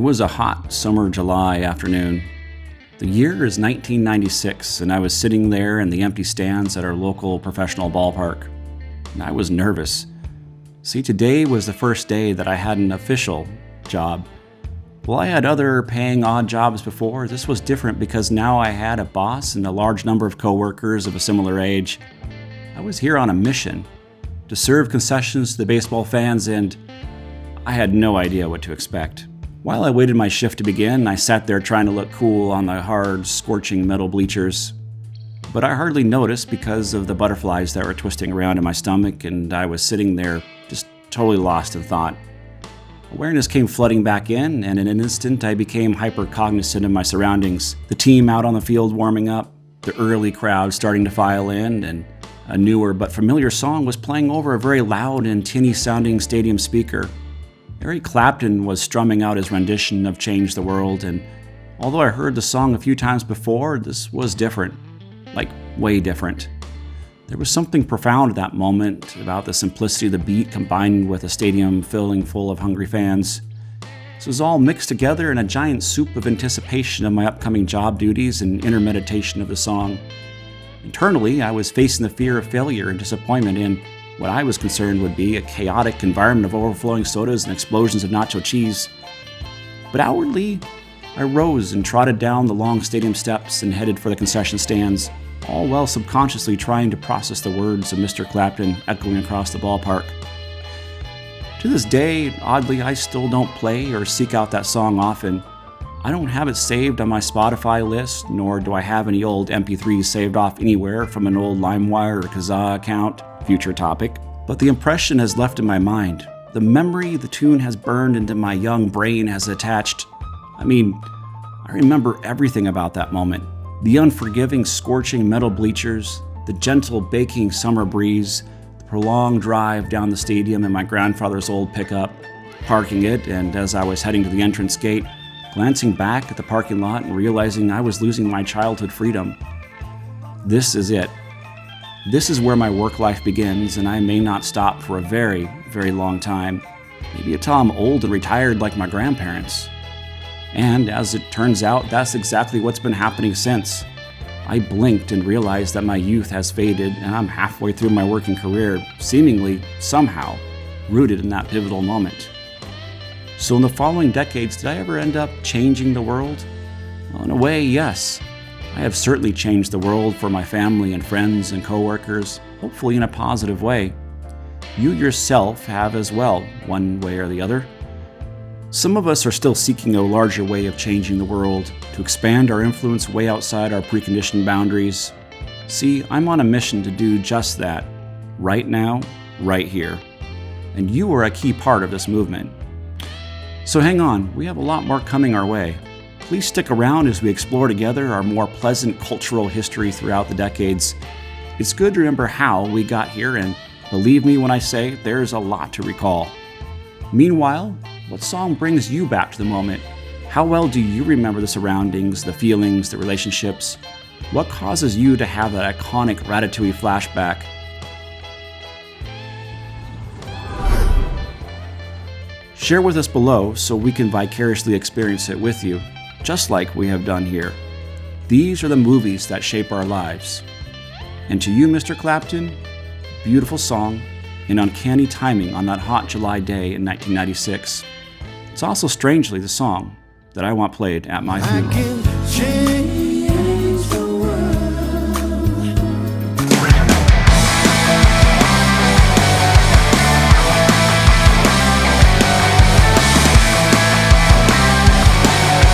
It was a hot summer July afternoon. The year is 1996, and I was sitting there in the empty stands at our local professional ballpark. And I was nervous. See, today was the first day that I had an official job. While I had other paying odd jobs before, this was different because now I had a boss and a large number of coworkers of a similar age. I was here on a mission to serve concessions to the baseball fans, and I had no idea what to expect. While I waited my shift to begin, I sat there trying to look cool on the hard, scorching metal bleachers. But I hardly noticed because of the butterflies that were twisting around in my stomach, and I was sitting there just totally lost in thought. Awareness came flooding back in, and in an instant I became hyper-cognizant of my surroundings. The team out on the field warming up, the early crowd starting to file in, and a newer but familiar song was playing over a very loud and tinny-sounding stadium speaker. Erick Clapton was strumming out his rendition of Change the World, and although I heard the song a few times before, this was different. Like, way different. There was something profound at that moment about the simplicity of the beat combined with a stadium filling full of hungry fans. This was all mixed together in a giant soup of anticipation of my upcoming job duties and inner meditation of the song. Internally, I was facing the fear of failure and disappointment in what I was concerned would be a chaotic environment of overflowing sodas and explosions of nacho cheese. But outwardly, I rose and trotted down the long stadium steps and headed for the concession stands, all while subconsciously trying to process the words of Mr. Clapton echoing across the ballpark. To this day, oddly, I still don't play or seek out that song often. I don't have it saved on my Spotify list, nor do I have any old MP3s saved off anywhere from an old LimeWire or Kazaa account. Future topic. But the impression has left in my mind. The memory the tune has burned into my young brain has attached. I remember everything about that moment. The unforgiving, scorching metal bleachers, the gentle, baking summer breeze, the prolonged drive down the stadium in my grandfather's old pickup, parking it, and as I was heading to the entrance gate, glancing back at the parking lot and realizing I was losing my childhood freedom. This is it. This is where my work life begins, and I may not stop for a very, very long time. Maybe until I'm old and retired like my grandparents. And as it turns out, that's exactly what's been happening since. I blinked and realized that my youth has faded, and I'm halfway through my working career, seemingly, somehow, rooted in that pivotal moment. So in the following decades, did I ever end up changing the world? Well, in a way, yes. I have certainly changed the world for my family and friends and coworkers, hopefully in a positive way. You yourself have as well, one way or the other. Some of us are still seeking a larger way of changing the world, to expand our influence way outside our preconditioned boundaries. See, I'm on a mission to do just that, right now, right here. And you are a key part of this movement. So hang on, we have a lot more coming our way. Please stick around as we explore together our more pleasant cultural history throughout the decades. It's good to remember how we got here, and believe me when I say there's a lot to recall. Meanwhile, what song brings you back to the moment? How well do you remember the surroundings, the feelings, the relationships? What causes you to have that iconic Ratatouille flashback? Share with us below so we can vicariously experience it with you, just like we have done here. These are the movies that shape our lives. And to you, Mr. Clapton, beautiful song and uncanny timing on that hot July day in 1996. It's also strangely the song that I want played at my funeral.